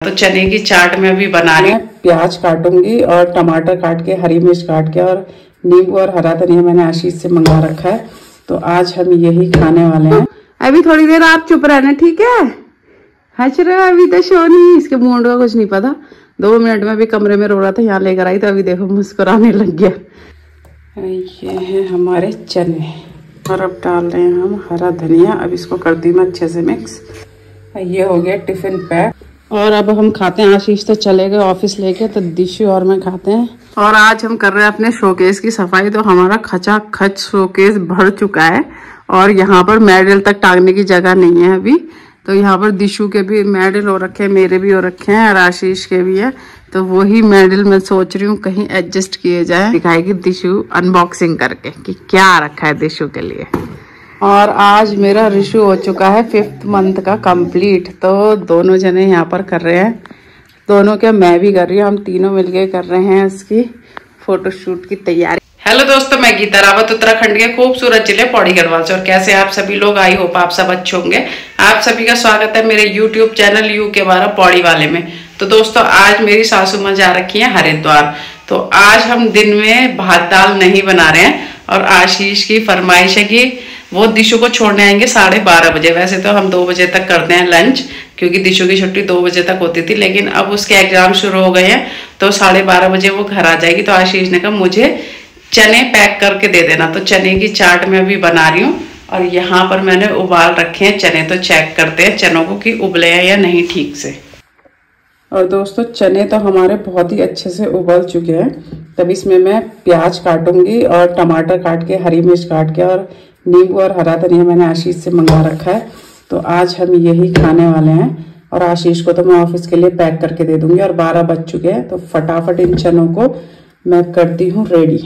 तो चने की चाट में अभी बना रही हूँ। प्याज काटूंगी और टमाटर काट के, हरी मिर्च काट के, और नींबू और हरा धनिया मैंने आशीष से मंगा रखा है। तो आज हम यही खाने वाले हैं। अभी थोड़ी देर आप चुप रहना, ठीक है? हंस रहे हो अभी तो सोनी, इसके मूड का कुछ नहीं पता। 2 मिनट में भी कमरे में रो रहा था, यहाँ लेकर आई तो अभी देखो मुस्कुराने लग गया। ये है हमारे चने और अब डाल रहे हैं हम हरा धनिया। अब इसको कर दी मैं अच्छे से मिक्स। ये हो गया टिफिन पैक और अब हम खाते हैं। आशीष तो चले गए ऑफिस लेके, तो दिशु और मैं खाते हैं। और आज हम कर रहे हैं अपने शोकेस की सफाई। तो हमारा खचा खच शोकेस भर चुका है और यहाँ पर मेडल तक टांगने की जगह नहीं है अभी। तो यहाँ पर दिशु के भी मेडल हो रखे हैं, मेरे भी हो रखे हैं और आशीष के भी है। तो वही मेडल मैं सोच रही हूँ कहीं एडजस्ट किए जाए। दिखाएगी दिशु अनबॉक्सिंग करके कि क्या रखा है दिशु के लिए। और आज मेरा रिशु हो चुका है 5th मंथ का कंप्लीट। तो दोनों जने यहाँ पर कर रहे हैं, दोनों क्या मैं भी कर रही हूँ, हम तीनों मिलके कर रहे हैं इसकी फोटोशूट की तैयारी। हेलो दोस्तों, मैं गीता रावत उत्तराखंड के खूबसूरत जिले पौड़ी गढ़वाल से। और कैसे आप सभी लोग, आई होप आप सब अच्छे होंगे। आप सभी का स्वागत है मेरे यूट्यूब चैनल यू के 12 पौड़ी वाले में। तो दोस्तों आज मेरी सासू माँ जा रखी है हरिद्वार। तो आज हम दिन में भात दाल नहीं बना रहे हैं और आशीष की फरमाइश है कि वो दिशु को छोड़ने आएंगे 12:30 बजे। वैसे तो हम 2 बजे तक करते हैं लंच, क्योंकि दिशु की छुट्टी 2 बजे तक होती थी, लेकिन अब उसके एग्जाम शुरू हो गए हैं तो 12:30 बजे वो घर आ जाएगी। तो आशीष ने कहा मुझे चने पैक करके दे देना। तो चने की चाट मैं अभी बना रही हूँ और यहाँ पर मैंने उबाल रखे हैं चने। तो चेक करते हैं चनों को कि उबले हैं या नहीं ठीक से। और दोस्तों चने तो हमारे बहुत ही अच्छे से उबल चुके हैं। तब इसमें मैं प्याज काटूंगी और टमाटर काट के, हरी मिर्च काट के, और नींबू और हरा धनिया मैंने आशीष से मंगा रखा है। तो आज हम यही खाने वाले हैं और आशीष को तो मैं ऑफिस के लिए पैक करके दे दूंगी। और 12 बज चुके हैं तो फटाफट इन चनों को मैं करती हूँ रेडी।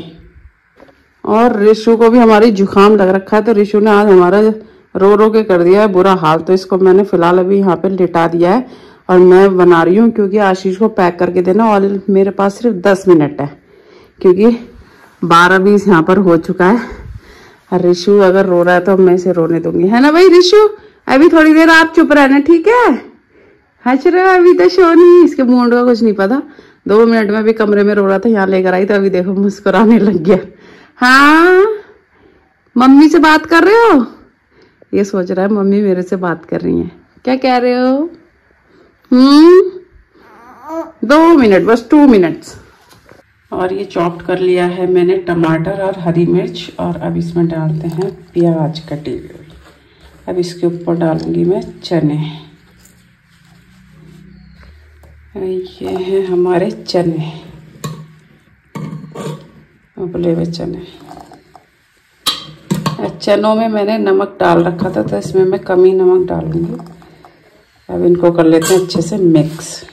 और रिशु को भी हमारी जुकाम लग रखा है, तो रिशु ने आज हमारा रो रो के कर दिया है बुरा हाल। तो इसको मैंने फिलहाल अभी यहाँ पे लिटा दिया है और मैं बना रही हूँ, क्योंकि आशीष को पैक करके देना और मेरे पास सिर्फ 10 मिनट है, क्योंकि 12:20 यहाँ पर हो चुका है। रिशु अगर रो रहा है तो मैं इसे रोने दूंगी, है ना भाई रिशु? अभी थोड़ी देर आप चुप रहना, ठीक है? हंस रहे हो अभी तो सोनी, इसके मूड का कुछ नहीं पता। 2 मिनट में भी कमरे में रो रहा था, यहाँ लेकर आई तो अभी देखो मुस्कुराने लग गया। हाँ मम्मी से बात कर रहे हो? ये सोच रहा है मम्मी मेरे से बात कर रही है। क्या कह रहे हो? 2 मिनट, बस 2 मिनट्स। और ये चॉप्ड कर लिया है मैंने टमाटर और हरी मिर्च, और अब इसमें डालते हैं प्याज कटी हुई। अब इसके ऊपर डालूंगी मैं चने। ये हैं हमारे चने, उबले हुए चने। चनों में मैंने नमक डाल रखा था तो इसमें मैं कम ही नमक डालूंगी। अब इनको कर लेते हैं अच्छे से मिक्स।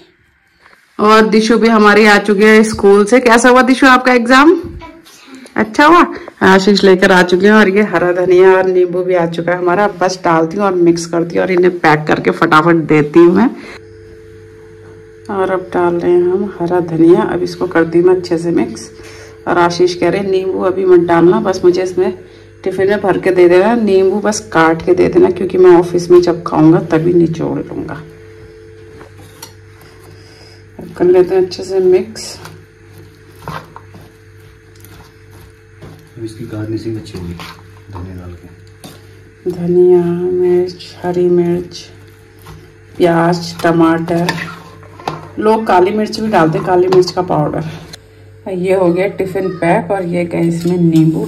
और दिशु भी हमारी आ चुकी है स्कूल से। कैसा हुआ दिशु आपका एग्जाम? अच्छा हुआ। आशीष लेकर आ चुके हैं और ये हरा धनिया और नींबू भी आ चुका है हमारा। बस डालती हूँ और मिक्स करती हूँ और इन्हें पैक करके फटाफट देती हूँ मैं। और अब डाल रहे हैं हम हरा धनिया। अब इसको कर दी मैं अच्छे से मिक्स। और आशीष कह रहे हैं नींबू अभी मत डालना, बस मुझे इसमें टिफिन में भर के दे देना। नींबू बस काट के दे देना, क्योंकि मैं ऑफिस में जब खाऊंगा तभी निचोड़ लूंगा। कर लेते हैं अच्छे से मिक्स। इसकी गार्निशिंग अच्छी होगी धनिया डाल के। धनिया, मिर्च, हरी मिर्च, प्याज, टमाटर। लोग काली मिर्च भी डालते हैं, काली मिर्च का पाउडर। ये हो गया टिफिन पैक और ये गए इसमें नींबू।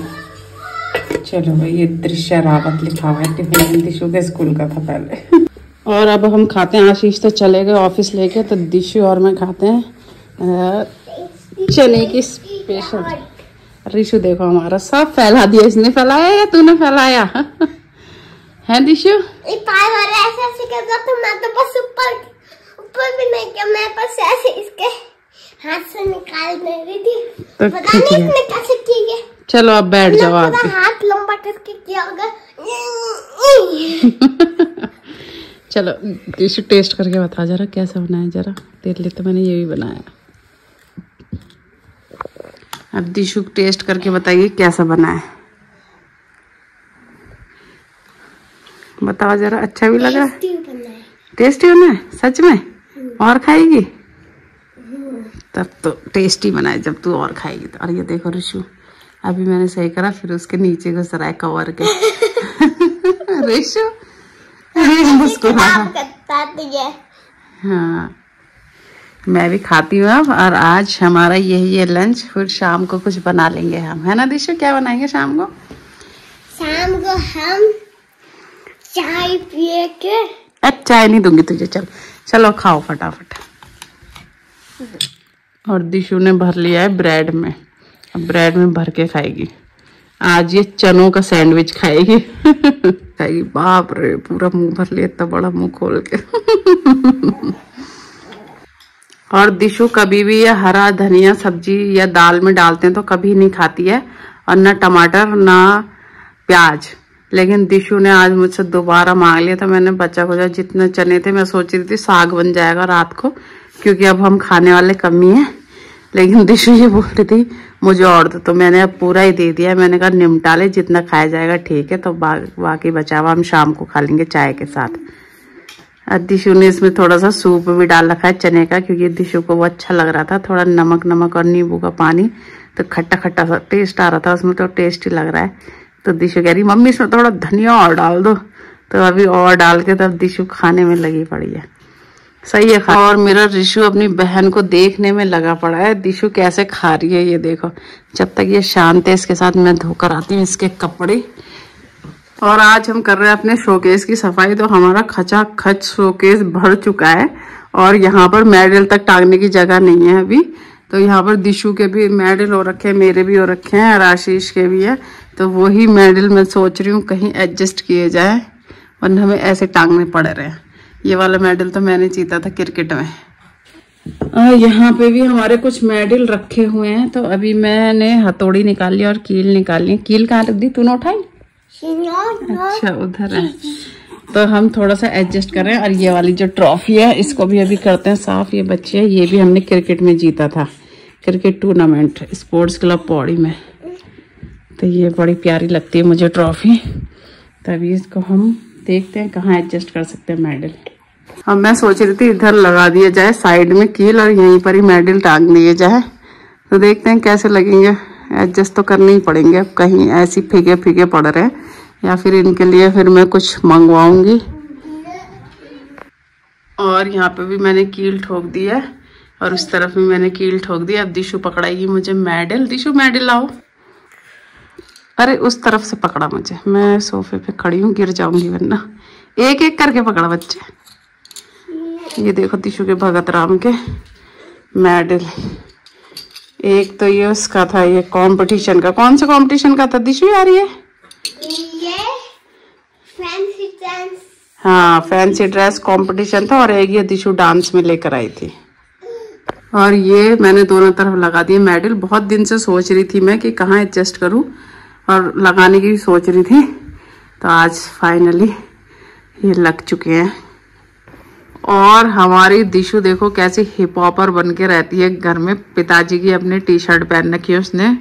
चलो भाई, ये दृश्य रावत लिखा हुआ है। टिफिन दिशु के स्कूल का था पहले। और अब हम खाते हैं। आशीष तो चले गए ऑफिस लेके, तो दिशु और मैं खाते हैं चने की स्पेशल। रिशु देखो हमारा सब फैला दिया। इसने फैलाया या तूने फैलाया? है दिशु? ऐसे करता तो मैं तो बस ऊपर भी नहीं किया, मैं बस ऐसे इसके हाथ से निकाल दे रही थी। तो पता नहीं इसने कैसे किया। चलो अब बैठ जाओ आप। हाथ लंबा करके किया होगा। चलो दिशु टेस्ट करके बता जरा कैसा बनाया, जरा देख ले। तो मैंने ये भी बनाया। अब दिशु टेस्ट करके बताइए कैसा बना है। बताओ जरा, अच्छा भी लगा? टेस्टी बना है। टेस्टी बना है सच में? और खाएगी? तब तो टेस्टी बनाए जब तू और खाएगी तो। और ये देखो रिशु, अभी मैंने सही करा, फिर उसके नीचे घुस रहा है कवर के। रिशु मुस्कुरा। हाँ, मैं भी खाती हूँ अब। और आज हमारा यही है लंच, फिर शाम को कुछ बना लेंगे हम, है ना दिशु? क्या बनाएंगे शाम को? शाम को हम चाय पिए के। चाय नहीं दूंगी तुझे, चलो खाओ फटाफट। और दिशु ने भर लिया है ब्रेड में, अब ब्रेड में भर के खाएगी। आज ये चनों का सैंडविच खाएगी। खाएगी, बाप रे, पूरा मुंह भर लिया, इतना बड़ा मुंह खोल के। और दिशु कभी भी ये हरा धनिया सब्जी या दाल में डालते हैं तो कभी नहीं खाती है, और ना टमाटर ना प्याज। लेकिन दिशु ने आज मुझसे दोबारा मांग लिया, तो मैंने बचा खुचा जितने चने थे मैं सोच रही थी साग बन जाएगा रात को, क्योंकि अब हम खाने वाले कम ही हैं। लेकिन दिशु ये बोल रही थी मुझे और दो, तो मैंने अब पूरा ही दे दिया। मैंने कहा निमटा ले, जितना खाया जाएगा ठीक है, तो बाकी बचा हुआ हम शाम को खा लेंगे चाय के साथ। दिशु ने इसमें थोड़ा सा सूप भी डाल रखा है चने का, क्योंकि दिशु को वो अच्छा लग रहा था। थोड़ा नमक नमक और नींबू का पानी, तो खट्टा खट्टा सा टेस्ट आ रहा था उसमें, तो टेस्टी लग रहा है। तो दिशु कह रही मम्मी इसमें थोड़ा धनिया और डाल दो, तो अभी और डाल के तब दिशु खाने में लगी पड़ी है। सही है। और मेरा रिशु अपनी बहन को देखने में लगा पड़ा है, दिशु कैसे खा रही है ये देखो। जब तक ये शांत है इसके साथ मैं धोकर आती हूँ इसके कपड़े। और आज हम कर रहे हैं अपने शोकेस की सफाई, तो हमारा खचा खच शोकेस भर चुका है, और यहाँ पर मेडल तक टांगने की जगह नहीं है अभी। तो यहाँ पर दिशु के भी मेडल हो रखे हैं, मेरे भी हो रखे हैं, और आशीष के भी है। तो वही मेडल मैं सोच रही हूँ कहीं एडजस्ट किए जाए, वरना हमें ऐसे टांगने पड़ रहे हैं। ये वाला मेडल तो मैंने जीता था क्रिकेट में। यहाँ पे भी हमारे कुछ मेडल रखे हुए हैं, तो अभी मैंने हथौड़ी निकाल ली और कील निकाल ली। कील कहाँ रख दी, तूने उठाई? अच्छा उधर है। तो हम थोड़ा सा एडजस्ट कर रहे हैं। और ये वाली जो ट्रॉफी है इसको भी अभी करते हैं साफ। ये बच्चे है, ये भी हमने क्रिकेट में जीता था, cricket tournament sports club Pauri में। तो ये बड़ी प्यारी लगती है मुझे ट्रॉफी। तभी इसको हम देखते हैं कहाँ एडजस्ट कर सकते हैं मेडल। अब मैं सोच रही थी इधर लगा दिया जाए साइड में कील, और यहीं पर ही मेडल टांग दिए जाए। तो देखते हैं कैसे लगेंगे, एडजस्ट तो करने ही पड़ेंगे। अब कहीं ऐसी फीके फीके पड़ रहे हैं, या फिर इनके लिए फिर मैं कुछ मंगवाऊंगी। और यहाँ पे भी मैंने कील ठोक दी है, और उस तरफ भी मैंने कील ठोक दी। अब दिशु पकड़ाएगी मुझे मेडल। दिशु मेडल लाओ। अरे उस तरफ से पकड़ा मुझे, मैं सोफे पे खड़ी हूँ, गिर जाऊंगी वरना। एक एक करके पकड़ा बच्चे। ये देखो दिशु के भगत राम के मेडल। एक तो ये उसका था, ये कंपटीशन का। कौन से कंपटीशन का था दिशु यार ये फैंसी डांस। हाँ, फैंसी ड्रेस कंपटीशन था। और एक ये दिशु डांस में लेकर आई थी। और ये मैंने दोनों तरफ लगा दिए मेडल। बहुत दिन से सोच रही थी मैं कि कहाँ एडजस्ट करूँ, और लगाने की सोच रही थी। तो आज फाइनली ये लग चुके हैं। और हमारी दिशु देखो कैसी हिप हॉपर बन के रहती है घर में। पिताजी की अपने टी शर्ट पहन रखी है उसने।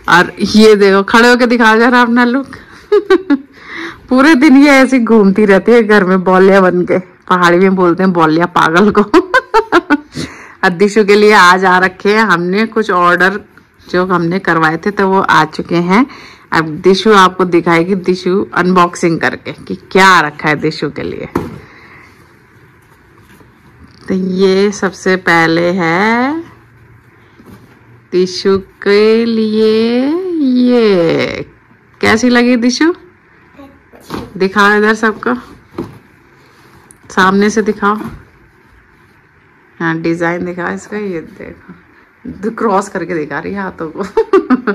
और ये देखो खड़े होके दिखा जा रहा अपना लुक। पूरे दिन ये ऐसी घूमती रहती है घर में बौलिया बन के। पहाड़ी में बोलते हैं बौलिया पागल को। और दिशु के लिए आज आ रखे हैं हमने कुछ ऑर्डर जो हमने करवाए थे, तो वो आ चुके हैं। अब दिशु आपको दिखाएगी, दिशु अनबॉक्सिंग करके कि क्या रखा है दिशु के लिए। तो ये सबसे पहले है दिशु के लिए। ये कैसी लगी दिशु? दिखाओ इधर सबको, सामने से दिखाओ। हाँ डिजाइन दिखाओ इसका। ये देखो क्रॉस करके दिखा रही है हाथों को।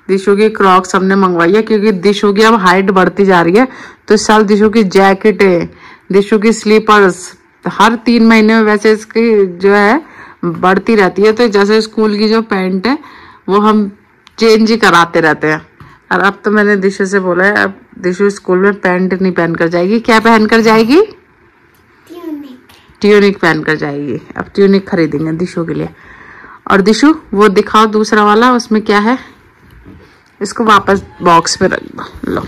दिशु की क्रॉक्स हमने मंगवाई है, क्योंकि दिशु की अब हाइट बढ़ती जा रही है। तो इस साल दिशु की जैकेटें, दिशु की स्लीपर्स हर 3 महीने में वैसे इसकी जो है बढ़ती रहती है। तो जैसे स्कूल की जो पैंट है वो हम चेंज ही कराते रहते हैं। और अब तो मैंने दिशु से बोला है अब दिशु स्कूल में पैंट नहीं पहनकर जाएगी। क्या पहनकर जाएगी? ट्यूनिक पहनकर जाएगी। अब ट्यूनिक खरीदेंगे दिशु के लिए। और दिशु वो दिखाओ दूसरा वाला, उसमें क्या है? इसको वापस बॉक्स में रख दो। लो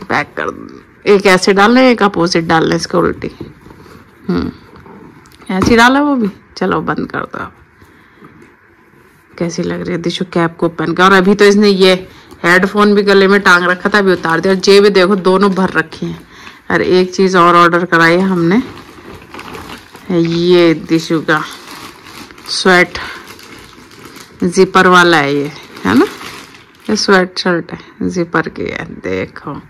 पैक कर दो। एक ऐसे डालना है, एक अपोजिट डालना है, इसको उल्टी। ऐसी डाला वो भी। चलो बंद कर दो। कैसी लग रही है दिशु कैप को पहन के। और अभी तो इसने ये हेडफोन भी गले में टांग रखा था, अभी उतार दिया। और जेब देखो दोनों भर रखी हैं। और एक चीज और ऑर्डर कराई है हमने, ये दिशु का स्वेट जिपर वाला है ये, है ना, ये स्वेट शर्ट है जिपर की है। देखो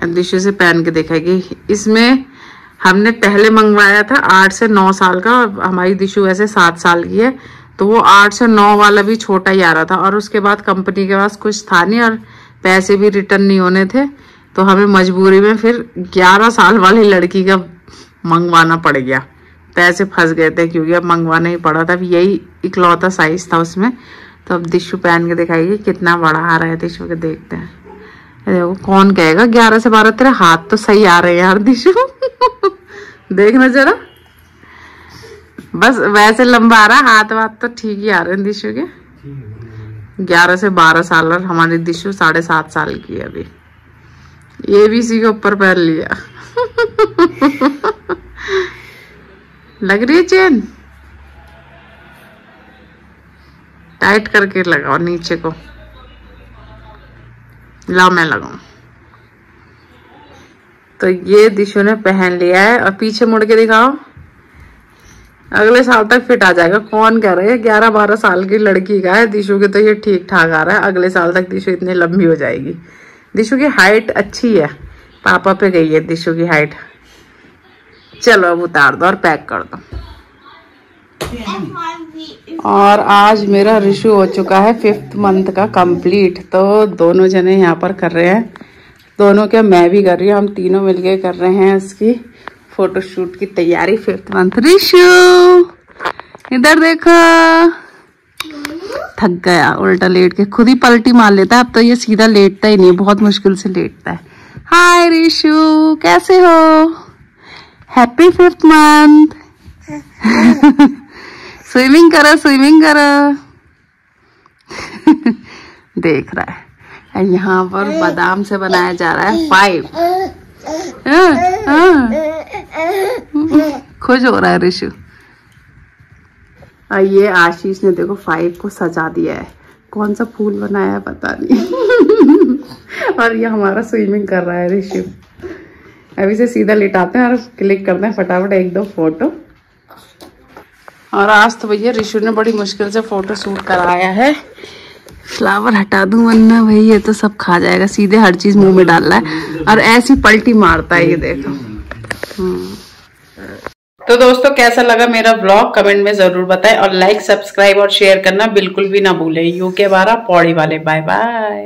दिशु से पहन के देखेगी। इसमें हमने पहले मंगवाया था 8 से 9 साल का, हमारी दिशु वैसे 7 साल की है, तो वो 8 से 9 वाला भी छोटा ही आ रहा था। और उसके बाद कंपनी के पास कुछ था नहीं और पैसे भी रिटर्न नहीं होने थे, तो हमें मजबूरी में फिर 11 साल वाली लड़की का मंगवाना पड़ गया। पैसे फंस गए थे क्योंकि अब मंगवाना ही पड़ा था। अब यही इकलौता साइज था उसमें। तो अब दिशु पहन के दिखाएगी कितना बड़ा आ रहा है दिशु के। देखते हैं। देखो कौन कहेगा 11 से 12, तेरे हाथ तो सही आ रहे हैं यार दिशु। देखना जरा, बस वैसे लंबा आ रहा, हाथ वाथ तो ठीक ही आ रहे हैं दिशु के। 11 से 12 साल और हमारी दिशु 7.5 साल की है अभी। ये भी इसी के ऊपर पहन लिया। लग रही है चेन, टाइट करके लगाओ नीचे को। लाओ मैं लगाऊं। तो ये दिशु ने पहन लिया है। और पीछे मुड़ के दिखाओ, अगले साल तक फिट आ जाएगा। कौन कह रहा है 11-12 साल की लड़की का है, दिशु के तो ये ठीक ठाक आ रहा है। अगले साल तक दिशु इतनी लंबी हो जाएगी। दिशु की हाइट अच्छी है, पापा पे गई है दिशु की हाइट। चलो अब उतार दो और पैक कर दो। और आज मेरा रिशु हो चुका है 5th मंथ का कंप्लीट। तो दोनों जने यहाँ पर कर रहे हैं, दोनों क्या मैं भी कर रही हूँ, हम तीनों मिलके कर रहे हैं इसकी फोटोशूट की तैयारी। 5th month. रिशु इधर देखो, थक गया, उल्टा लेट के खुद ही पलटी मार लेता है। अब तो ये सीधा लेटता ही नहीं, बहुत मुश्किल से लेटता है। हाय रिशु, कैसे हो? Happy 5th month. स्विमिंग करो, स्विमिंग करो। देख रहा है। यहाँ पर बादाम से बनाया जा रहा है 5। खुश हो रहा है रिशु। और ये आशीष ने देखो 5 को सजा दिया है। कौन सा फूल बनाया है पता नहीं। और ये हमारा स्विमिंग कर रहा है रिशु। अभी से सीधा लिटाते हैं और क्लिक करते हैं फटाफट 1-2 फोटो। और आज तो भैया रिशु ने बड़ी मुश्किल से फोटो शूट कराया है। फ्लावर हटा दूं वरना भाई ये तो सब खा जाएगा। सीधे हर चीज मुंह में डाल रहा है और ऐसी पलटी मारता है, ये देखो। तो दोस्तों कैसा लगा मेरा व्लॉग कमेंट में जरूर बताएं। और लाइक, सब्सक्राइब और शेयर करना बिल्कुल भी ना भूलें। यूके 12 पौड़ी वाले। Bye bye.